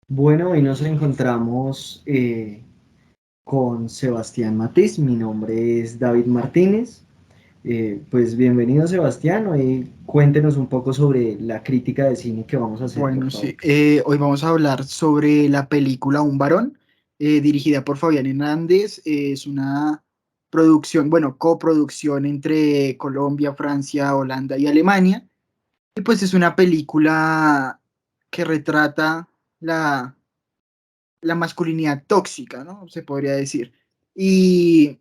Bueno, hoy nos encontramos con Sebastián Matiz. Mi nombre es David Martínez. Pues bienvenido, Sebastián. Hoy cuéntenos un poco sobre la crítica de cine que vamos a hacer, por Bueno, favor. sí. Hoy vamos a hablar sobre la película Un varón, dirigida por Fabián Hernández. Es una producción, bueno, coproducción entre Colombia, Francia, Holanda y Alemania. Y pues es una película que retrata la, la masculinidad tóxica, ¿no? Se podría decir. Y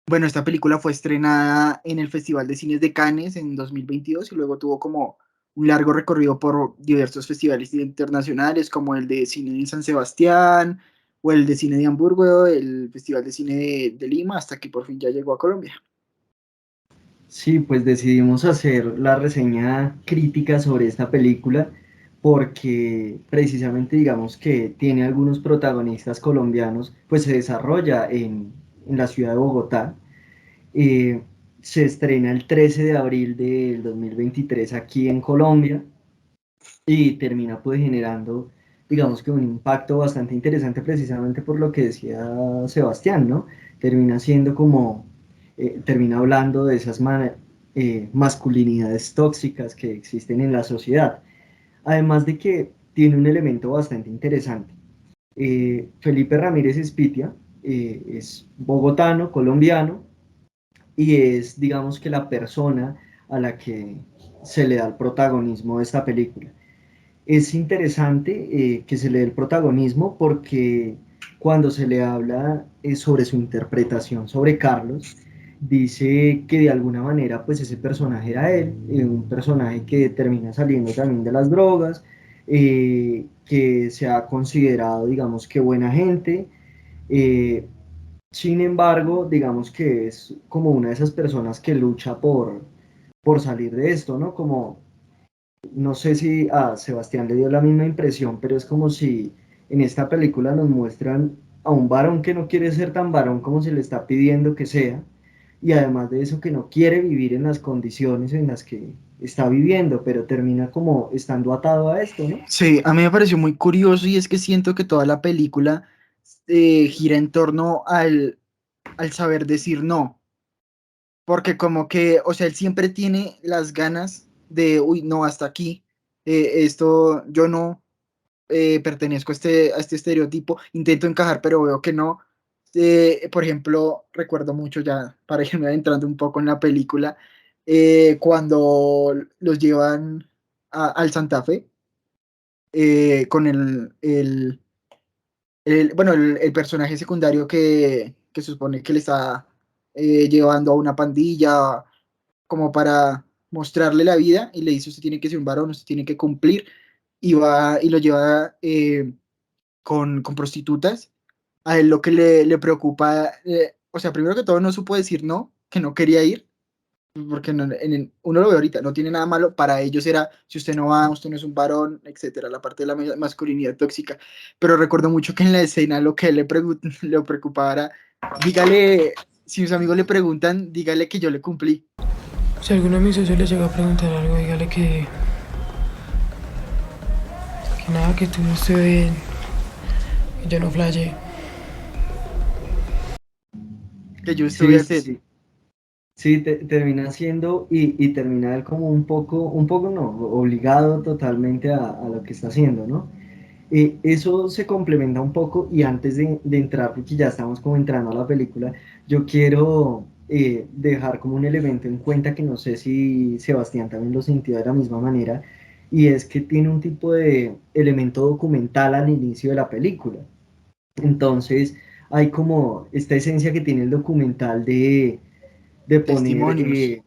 bueno, esta película fue estrenada en el Festival de Cines de Cannes en 2022 y luego tuvo como un largo recorrido por diversos festivales internacionales como el de cine de San Sebastián o el de cine de Hamburgo, el Festival de Cine de Lima, hasta que por fin ya llegó a Colombia. Sí, pues decidimos hacer la reseña crítica sobre esta película porque precisamente digamos que tiene algunos protagonistas colombianos, pues se desarrolla en la ciudad de Bogotá. Eh, Se estrena el 13 de abril del 2023 aquí en Colombia y termina pues generando, digamos que un impacto bastante interesante precisamente por lo que decía Sebastián, ¿no? Termina siendo como, termina hablando de esas masculinidades tóxicas que existen en la sociedad. Además de que tiene un elemento bastante interesante. Felipe Ramírez Espitia es bogotano, colombiano, y es, digamos que la persona a la que se le da el protagonismo de esta película. Es interesante que se le dé el protagonismo porque cuando se le habla sobre su interpretación sobre Carlos, dice que de alguna manera pues ese personaje era él, un personaje que termina saliendo también de las drogas, que se ha considerado digamos que buena gente, eh, sin embargo, digamos que es como una de esas personas que lucha por salir de esto, ¿no? Como, no sé si a Sebastián le dio la misma impresión, pero es como si en esta película nos muestran a un varón que no quiere ser tan varón como se le está pidiendo que sea, y además de eso que no quiere vivir en las condiciones en las que está viviendo, pero termina como estando atado a esto, ¿no? Sí, a mí me pareció muy curioso y es que siento que toda la película gira en torno al saber decir no. Porque como que, o sea, él siempre tiene las ganas de, uy, no, hasta aquí, esto, yo no pertenezco a este estereotipo, intento encajar, pero veo que no. Por ejemplo, recuerdo mucho ya, para irme adentrando un poco en la película, cuando los llevan al Santa Fe, con bueno, el personaje secundario que se supone que le está llevando a una pandilla como para mostrarle la vida y le dice, usted tiene que ser un varón, usted tiene que cumplir y va y lo lleva con prostitutas. A él lo que le preocupa, o sea, primero que todo no supo decir no, que no quería ir, porque uno lo ve ahorita, no tiene nada malo, para ellos era, si usted no va, usted no es un varón, etcétera, la parte de la masculinidad tóxica, pero recuerdo mucho que en la escena lo que le preocupaba era, dígale, si sus amigos le preguntan, dígale que yo le cumplí. Si alguno de mis socios le llega a preguntar algo, dígale que nada, que tú no esté bien, que yo no flashe. Que yo estuve Sí, sí, haciendo. sí. Sí, termina siendo y termina él como un poco no, obligado totalmente a lo que está haciendo, ¿no? Eso se complementa un poco y antes de entrar, porque ya estamos como entrando a la película, yo quiero dejar como un elemento en cuenta que no sé si Sebastián también lo sintió de la misma manera, y es que tiene un tipo de elemento documental al inicio de la película. Entonces, hay como esta esencia que tiene el documental de poner Testimonios.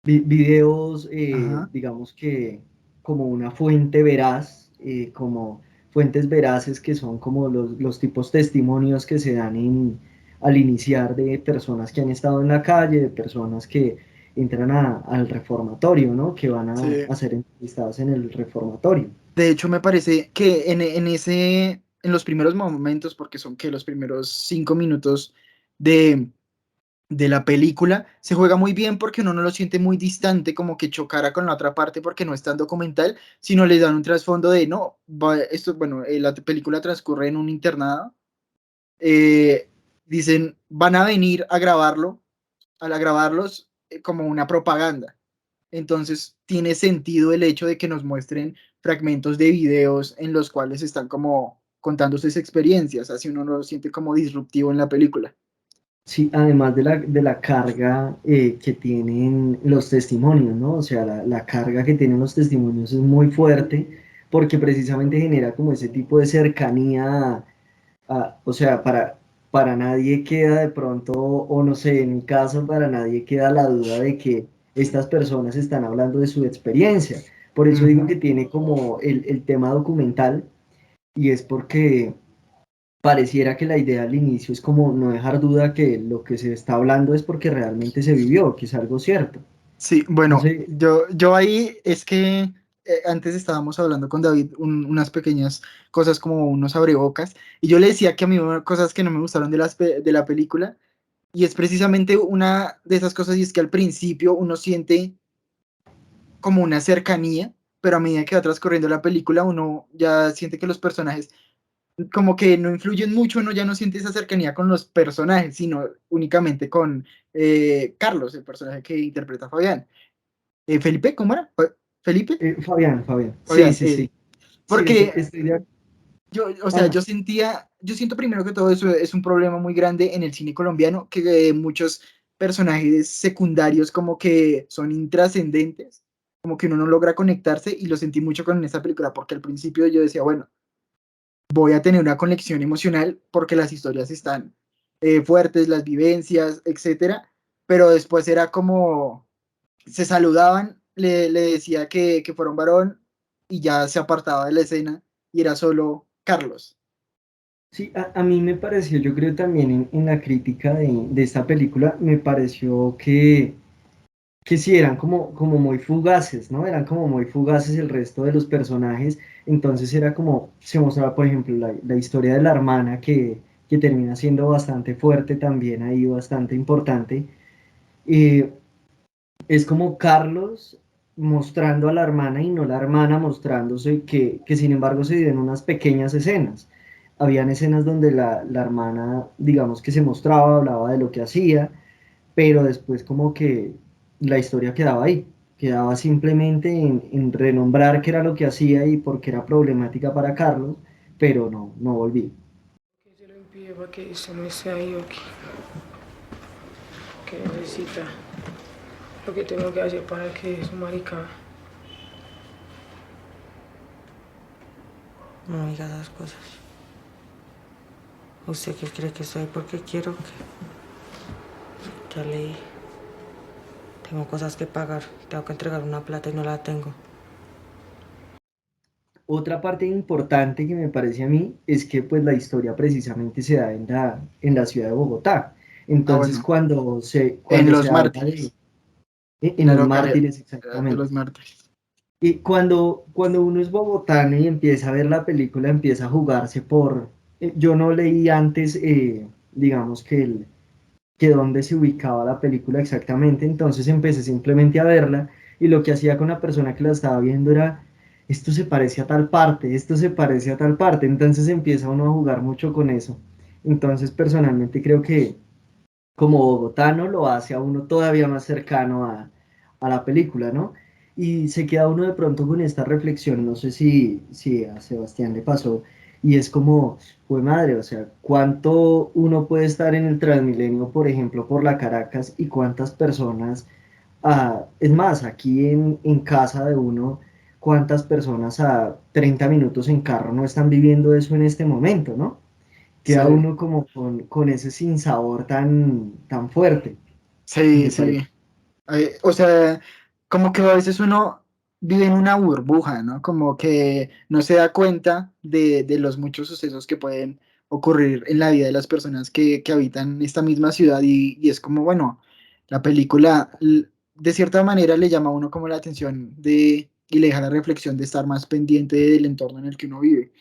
videos, Ajá. digamos que como una fuente veraz, como fuentes veraces que son como los tipos testimonios que se dan al iniciar de personas que han estado en la calle, de personas que entran al reformatorio, ¿no? Que van Sí. a ser entrevistados en el reformatorio. De hecho, me parece que en los primeros momentos, porque son que los primeros 5 minutos de, de la película se juega muy bien porque uno no lo siente muy distante, como que chocara con la otra parte porque no es tan documental, sino le dan un trasfondo de, no, esto, bueno, la película transcurre en un internado, eh, dicen, van a venir a grabarlo, a grabarlos como una propaganda. Entonces tiene sentido el hecho de que nos muestren fragmentos de videos en los cuales están como contando sus experiencias, así uno no lo siente como disruptivo en la película. Sí, además de la carga que tienen los testimonios, ¿no? O sea, la carga que tienen los testimonios es muy fuerte porque precisamente genera como ese tipo de cercanía, o sea, para nadie queda de pronto, o no sé, en mi caso, para nadie queda la duda de que estas personas están hablando de su experiencia. Por eso digo Ujú. que tiene como el tema documental y es porque pareciera que la idea al inicio es como no dejar duda que lo que se está hablando es porque realmente se vivió, que es algo cierto. Sí, No bueno, sé, yo ahí es que antes estábamos hablando con David unas pequeñas cosas como unos abrebocas y yo le decía que a mí hubo cosas que no me gustaron de la película y es precisamente una de esas cosas y es que al principio uno siente como una cercanía, pero a medida que va transcurriendo la película uno ya siente que los personajes como que no influyen mucho, uno ya no siente esa cercanía con los personajes, sino únicamente con Carlos, el personaje que interpreta a Fabián. Felipe, ¿cómo era? ¿Felipe? Fabián, Fabián, sí, Fabián, sí, sí, sí, porque estoy de acuerdo. yo, o sea, Ah, yo siento primero que todo eso es un problema muy grande en el cine colombiano, que muchos personajes secundarios como que son intrascendentes, como que uno no logra conectarse y lo sentí mucho con esta película, porque al principio yo decía, bueno, voy a tener una conexión emocional porque las historias están fuertes, las vivencias, etcétera, pero después era como se saludaban, le decía que fuera un varón y ya se apartaba de la escena y era solo Carlos. sí, a mí me pareció, yo creo también en la crítica de esta película, me pareció que sí, eran como muy fugaces, ¿no? Eran como muy fugaces el resto de los personajes, entonces era como, se mostraba, por ejemplo, la historia de la hermana que termina siendo bastante fuerte también ahí, bastante importante. Eh, es como Carlos mostrando a la hermana y no la hermana mostrándose que sin embargo se dio en unas pequeñas escenas. Habían escenas donde la hermana, digamos que se mostraba, hablaba de lo que hacía, pero después como que la historia quedaba ahí, quedaba simplemente en renombrar qué era lo que hacía y por qué era problemática para Carlos, pero no volví. Que se lo impide para que se no esté ahí o que necesita lo que tengo que hacer para que su marica. No me diga esas cosas. ¿Usted qué cree que soy? Porque quiero que ya leí. Tengo cosas que pagar. Tengo que entregar una plata y no la tengo. Otra parte importante que me parece a mí es que pues la historia precisamente se da en la ciudad de Bogotá. Ah, Entonces bueno, en cuando se Los habla de, Mártires, en la los localidad mártires de exactamente. Los Mártires. Y cuando uno es bogotano y empieza a ver la película, empieza a jugarse por... yo no leí antes, digamos que dónde se ubicaba la película exactamente, entonces empecé simplemente a verla y lo que hacía con la persona que la estaba viendo era, esto se parece a tal parte, esto se parece a tal parte, entonces empieza uno a jugar mucho con eso. Entonces personalmente creo que como bogotano lo hace a uno todavía más cercano a la película, ¿no? Y se queda uno de pronto con esta reflexión, no sé si a Sebastián le pasó, y es como, pues madre, o sea, ¿cuánto uno puede estar en el Transmilenio, por ejemplo, por la Caracas, y cuántas personas, es más, aquí en casa de uno, cuántas personas a 30 minutos en carro no están viviendo eso en este momento, ¿no? Queda Sí, uno como con ese sinsabor tan fuerte, sí, me parece. sí. O sea, como que a veces uno vive en una burbuja, ¿no? Como que no se da cuenta de los muchos sucesos que pueden ocurrir en la vida de las personas que habitan esta misma ciudad y es como, bueno, la película de cierta manera le llama a uno como la atención y le deja la reflexión de estar más pendiente del entorno en el que uno vive.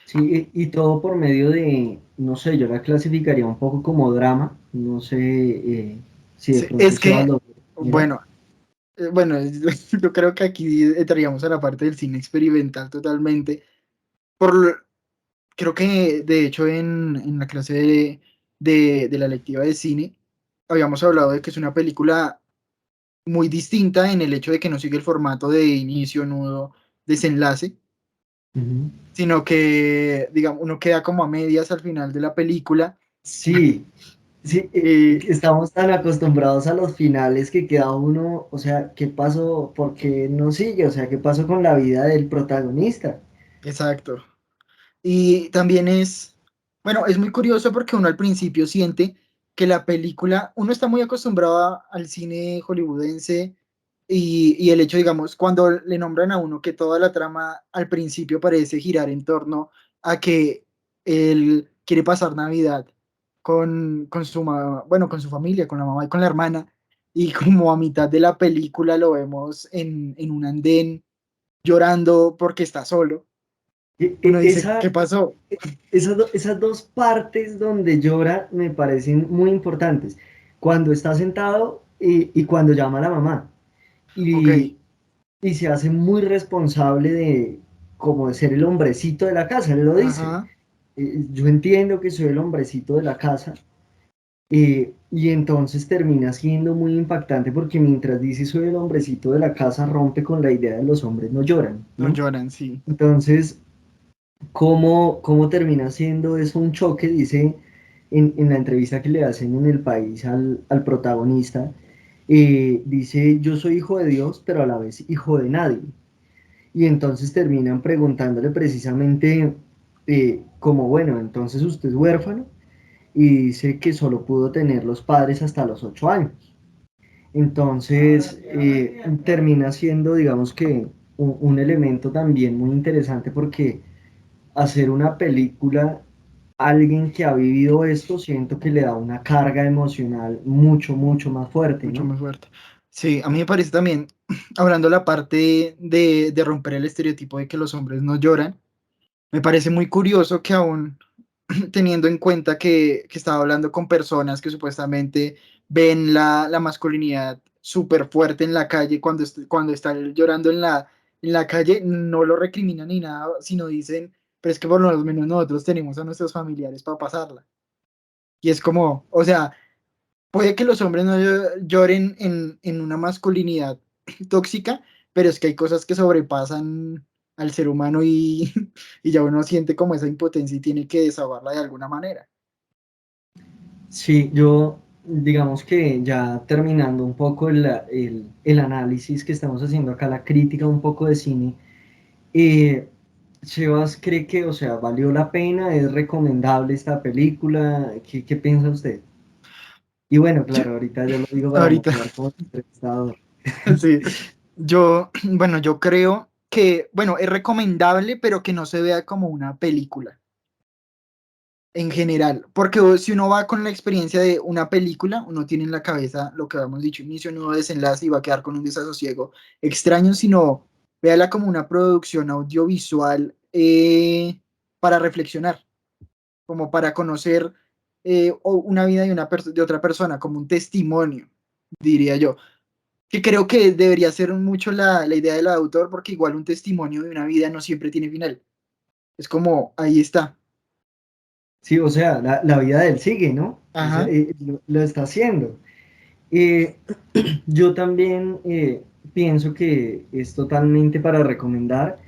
Sí, y todo por medio de, no sé, yo la clasificaría un poco como drama, no sé si de Sí, pronto es Sebas que, lo mira. bueno, bueno, yo creo que aquí entraríamos a la parte del cine experimental totalmente. Por, lo- Creo que, de hecho, en la clase de la lectiva de cine, habíamos hablado de que es una película muy distinta en el hecho de que no sigue el formato de inicio, nudo, desenlace, Ujú. sino que, digamos, uno queda como a medias al final de la película. Sí, sí, Eh, estamos tan acostumbrados a los finales que queda uno, o sea, ¿qué pasó? ¿Por qué no sigue? O sea, ¿qué pasó con la vida del protagonista? exacto. Y también bueno, es muy curioso porque uno al principio siente que la película, uno está muy acostumbrado al cine hollywoodense y el hecho, digamos, cuando le nombran a uno que toda la trama al principio parece girar en torno a que él quiere pasar Navidad con su bueno, con su familia, con la mamá y con la hermana, y como a mitad de la película lo vemos en un andén llorando porque está solo. Uno dice, Esa, ¿qué pasó? esas dos partes donde llora me parecen muy importantes. Cuando está sentado y cuando llama a la mamá. Ok, Y, y se hace muy responsable de como de ser el hombrecito de la casa, él lo dice. ajá, Yo entiendo que soy el hombrecito de la casa. Y entonces termina siendo muy impactante porque mientras dice soy el hombrecito de la casa, rompe con la idea de los hombres no lloran, no ¿no? lloran, sí. Entonces, ¿cómo termina siendo eso un choque? Dice en la entrevista que le hacen en El País al protagonista, dice, yo soy hijo de Dios, pero a la vez hijo de nadie. Y entonces terminan preguntándole precisamente, como, bueno, entonces usted es huérfano y dice que solo pudo tener los padres hasta los 8 años. Entonces, termina siendo, digamos que, un elemento también muy interesante porque hacer una película, alguien que ha vivido esto, siento que le da una carga emocional mucho, mucho más fuerte, Mucho ¿no? más fuerte. Sí, a mí me parece también, hablando la parte de romper el estereotipo de que los hombres no lloran, me parece muy curioso que aún teniendo en cuenta que estaba hablando con personas que supuestamente ven la masculinidad súper fuerte en la calle cuando está él llorando en la calle, no lo recriminan ni nada, sino dicen, pero es que por lo menos nosotros tenemos a nuestros familiares para pasarla. Y es como, o sea, puede que los hombres no lloren en una masculinidad tóxica, pero es que hay cosas que sobrepasan al ser humano y ya uno siente como esa impotencia y tiene que desahogarla de alguna manera. Sí, yo, digamos que ya terminando un poco el análisis que estamos haciendo acá, la crítica un poco de cine, eh, Sebas cree que, o sea, valió la pena, es recomendable esta película, ¿qué piensa usted? Y bueno, Yo- claro, ahorita yo lo digo para no ahorita, quedar como entrevistador. sí, bueno, yo creo que, bueno, es recomendable, pero que no se vea como una película en general, porque si uno va con la experiencia de una película, uno tiene en la cabeza lo que habíamos dicho, inicio, nudo, desenlace y va a quedar con un desasosiego extraño, sino véala como una producción audiovisual para reflexionar, como para conocer una vida de, de otra persona, como un testimonio, diría yo, que creo que debería ser mucho la idea del autor, porque igual un testimonio de una vida no siempre tiene final, es como, ahí está. Sí, o sea, la vida de él sigue, ¿no? O sea, Ajá. lo está haciendo. Eh, yo también pienso que es totalmente para recomendar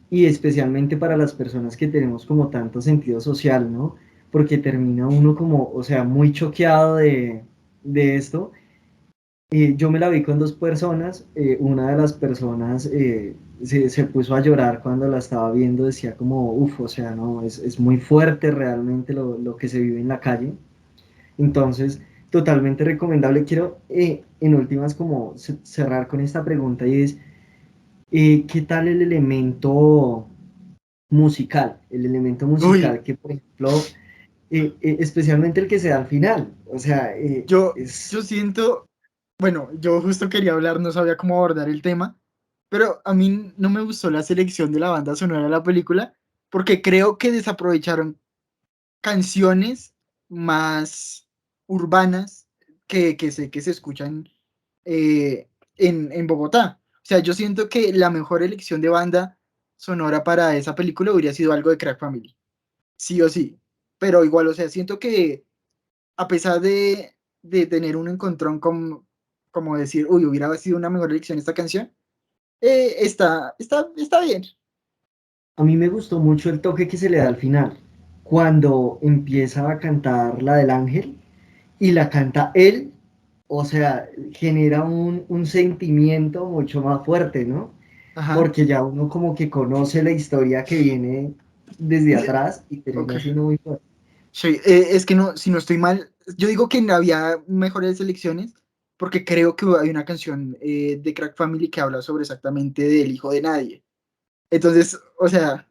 y especialmente para las personas que tenemos como tanto sentido social, ¿no? Porque termina uno como, o sea, muy choqueado de esto. Yo me la vi con dos personas, una de las personas se puso a llorar cuando la estaba viendo, decía como, uff, o sea, no, es muy fuerte realmente lo que se vive en la calle. Entonces, totalmente recomendable. Quiero, en últimas, como cerrar con esta pregunta y es, ¿qué tal el elemento musical? El elemento Uy, musical que, por ejemplo, especialmente el que se da al final, o sea, yo siento, bueno, yo justo quería hablar, no sabía cómo abordar el tema, pero a mí no me gustó la selección de la banda sonora de la película, porque creo que desaprovecharon canciones más urbanas que sé que se escuchan en Bogotá. O sea, yo siento que la mejor elección de banda sonora para esa película hubiera sido algo de Crack Family, sí o sí. Pero igual, o sea, siento que a pesar de tener un encontrón como decir, uy, hubiera sido una mejor elección esta canción, está bien. A mí me gustó mucho el toque que se le da al final, cuando empieza a cantar la del ángel y la canta él, o sea, genera un sentimiento mucho más fuerte, ¿no? Ajá. Porque ya uno como que conoce la historia que viene desde atrás y Ok. termina siendo muy fuerte. Sí, es que no, si no estoy mal, yo digo que había mejores selecciones porque creo que hay una canción de Crack Family que habla sobre exactamente del hijo de nadie. Entonces, o sea,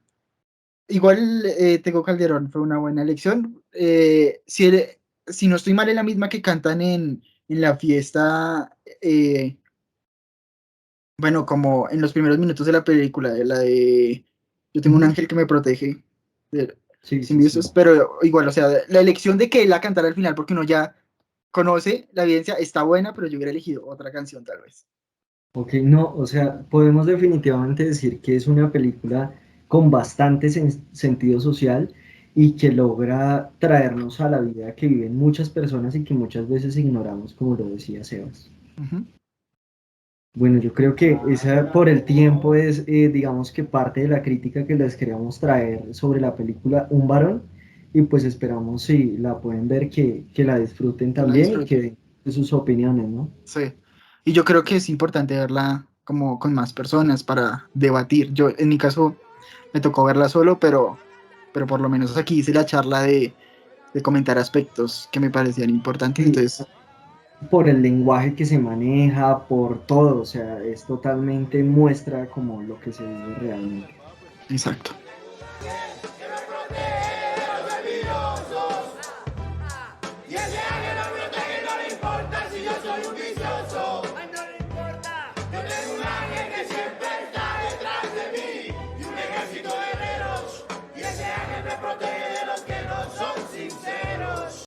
igual Tego Calderón fue una buena elección. Si no estoy mal, es la misma que cantan en la fiesta, bueno, como en los primeros minutos de la película, de la de Yo tengo un Ujú. ángel que me protege. Sí, Sin sí, sí. visos, pero igual, o sea, la elección de que él la cantara al final, porque uno ya conoce la evidencia, está buena, pero yo hubiera elegido otra canción tal vez. Ok, no, o sea, podemos definitivamente decir que es una película con bastante sentido social y que logra traernos a la vida que viven muchas personas y que muchas veces ignoramos, como lo decía Sebas. Ujú. Bueno, yo creo que esa por el tiempo es, digamos que parte de la crítica que les queríamos traer sobre la película Un Varón y pues esperamos si la pueden ver que la disfruten Que la también y que disfruten. den sus opiniones, ¿no? Sí. Y yo creo que es importante verla como con más personas para debatir. Yo, en mi caso, me tocó verla solo, pero por lo menos aquí hice la charla de comentar aspectos que me parecían importantes. Sí, Entonces, por el lenguaje que se maneja, por todo, o sea, es totalmente muestra como lo que se vive realmente. exacto.